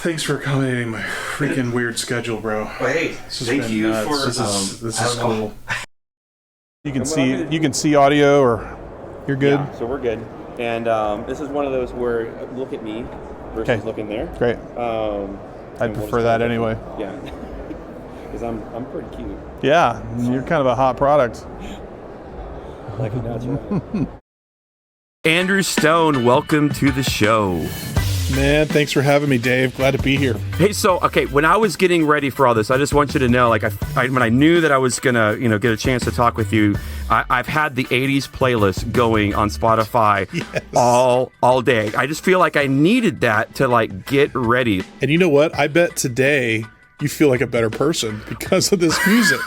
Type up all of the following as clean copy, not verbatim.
Thanks for accommodating my freaking weird schedule, bro. Well, hey, thank you nuts. for This is cool. You can see audio, or you're good. Yeah, so we're good. And this is one of those where look at me versus looking there. Great. I'd prefer that anyway. Yeah, because I'm pretty cute. Yeah, you're kind of a hot product. Like that's right. Andrew Stone, welcome to the show. Man, thanks for having me, Dave. Glad to be here. Hey, so okay, when I was getting ready for all this, I just want you to know, like, when I knew that I was gonna, get a chance to talk with you, I've had the '80s playlist going on Spotify all day. I just feel like I needed that to like get ready. And you know what? I bet today you feel like a better person because of this music.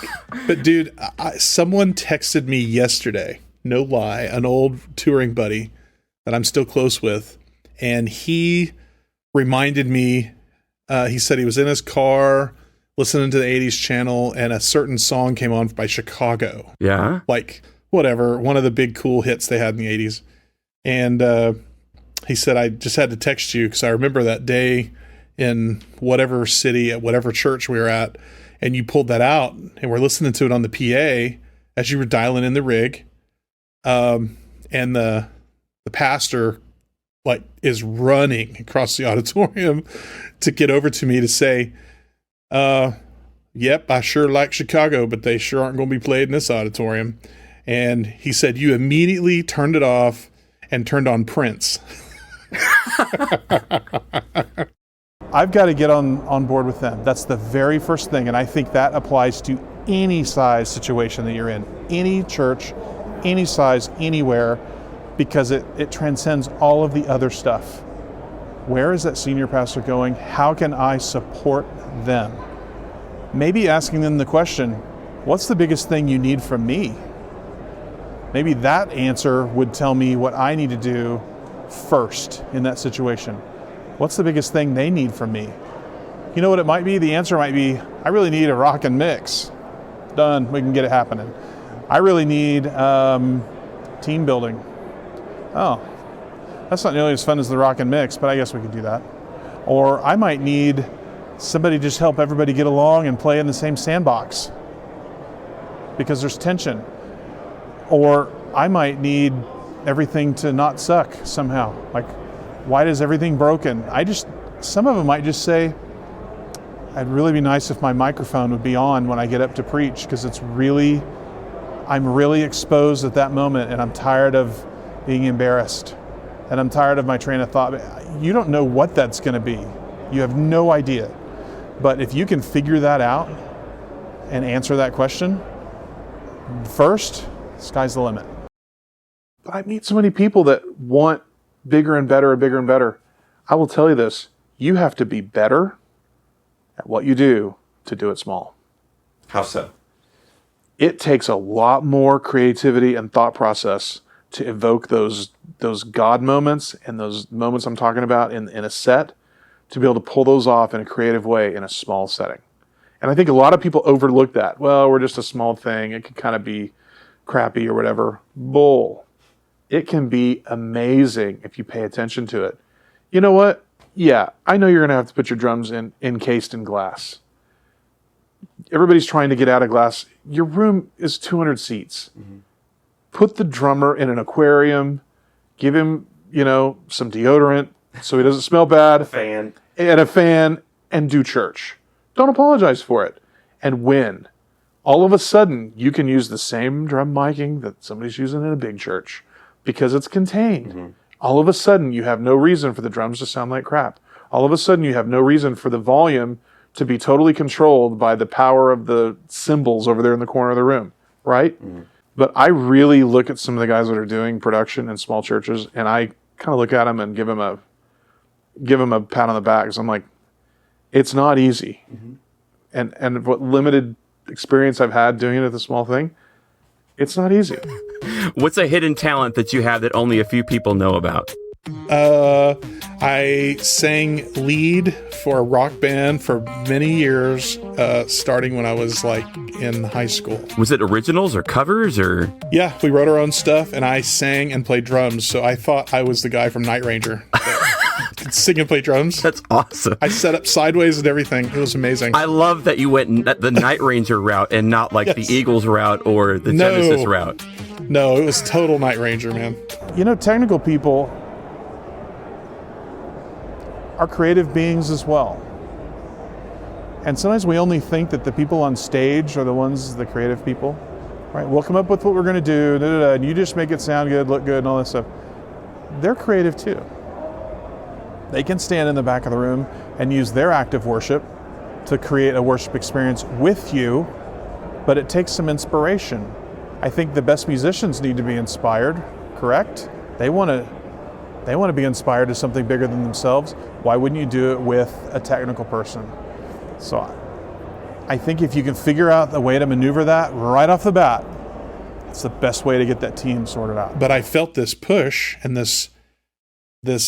But dude, someone texted me yesterday, no lie, an old touring buddy that I'm still close with. And he reminded me, he said he was in his car listening to the 80s channel and a certain song came on by Chicago. Yeah. Like, whatever, one of the big cool hits they had in the 80s. And he said, I just had to text you because I remember that day in whatever city at whatever church we were at, and you pulled that out and we're listening to it on the PA as you were dialing in the rig. And the pastor like is running across the auditorium to get over to me to say, yep, I sure like Chicago, but they sure aren't going to be played in this auditorium. And he said, you immediately turned it off and turned on Prince. I've got to get on board with them. That's the very first thing. And I think that applies to any size situation that you're in, any church, any size, anywhere, because it transcends all of the other stuff. Where is that senior pastor going? How can I support them? Maybe asking them the question, what's the biggest thing you need from me? Maybe that answer would tell me what I need to do first in that situation. What's the biggest thing they need from me? You know what it might be? The answer might be, I really need a rock and mix. Done, we can get it happening. I really need team building. Oh, that's not nearly as fun as the rock and mix, but I guess we could do that. Or I might need somebody to just help everybody get along and play in the same sandbox because there's tension. Or I might need everything to not suck somehow. Like, why is everything broken? Some of them might just say, I'd really be nice if my microphone would be on when I get up to preach because I'm really exposed at that moment and I'm tired of being embarrassed and I'm tired of my train of thought. You don't know what that's going to be. You have no idea. But if you can figure that out and answer that question first, sky's the limit. But I meet so many people that want bigger and better and bigger and better. I will tell you this, you have to be better at what you do to do it small. How so? It takes a lot more creativity and thought process to evoke those God moments and those moments I'm talking about in a set, to be able to pull those off in a creative way in a small setting. And I think a lot of people overlook that. Well, we're just a small thing. It can kind of be crappy or whatever. Bull. It can be amazing if you pay attention to it. You know what? Yeah, I know you're going to have to put your drums encased in glass. Everybody's trying to get out of glass. Your room is 200 seats. Mm-hmm. Put the drummer in an aquarium, give him, some deodorant so he doesn't smell bad. A fan, and do church. Don't apologize for it. And win. All of a sudden, you can use the same drum miking that somebody's using in a big church because it's contained. Mm-hmm. All of a sudden, you have no reason for the drums to sound like crap. All of a sudden, you have no reason for the volume to be totally controlled by the power of the cymbals over there in the corner of the room, right? Mm-hmm. But I really look at some of the guys that are doing production in small churches, and I kind of look at them and give them a pat on the back. Because I'm like, it's not easy. Mm-hmm. And what limited experience I've had doing it at the small thing, it's not easy. What's a hidden talent that you have that only a few people know about? I sang lead for a rock band for many years, starting when I was like in high school. Was it originals or covers or? Yeah, we wrote our own stuff and I sang and played drums. So I thought I was the guy from Night Ranger. sing and play drums. That's awesome. I set up sideways and everything. It was amazing. I love that you went the Night Ranger route and not like Yes. the Eagles route or the Genesis route. No, it was total Night Ranger, man. You know, technical people are creative beings as well. And sometimes we only think that the people on stage are the ones, the creative people, right? We'll come up with what we're going to do, and you just make it sound good, look good, and all that stuff. They're creative too. They can stand in the back of the room and use their act of worship to create a worship experience with you, but it takes some inspiration. I think the best musicians need to be inspired, correct? They want to be inspired to something bigger than themselves. Why wouldn't you do it with a technical person? So I think if you can figure out the way to maneuver that right off the bat, it's the best way to get that team sorted out. But I felt this push and this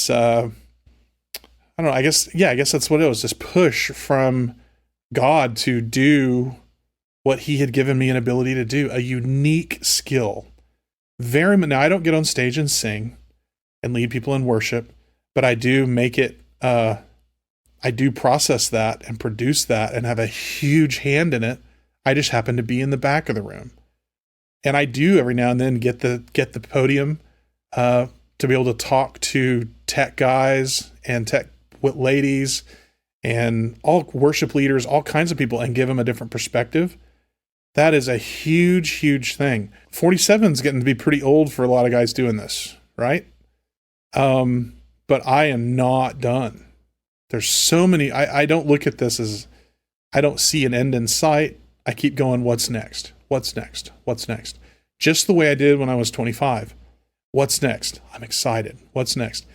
I don't know, I guess that's what it was, this push from God to do what he had given me an ability to do, a unique skill. Now I don't get on stage and sing and lead people in worship, but I do make it, I do process that and produce that and have a huge hand in it. I just happen to be in the back of the room. And I do every now and then get the podium to be able to talk to tech guys and tech ladies and all worship leaders, all kinds of people, and give them a different perspective. That is a huge, huge thing. 47 is getting to be pretty old for a lot of guys doing this, right? But I am not done. There's so many, I don't look at this as, I don't see an end in sight. I keep going, what's next? What's next? What's next? Just the way I did when I was 25. What's next? I'm excited. What's next?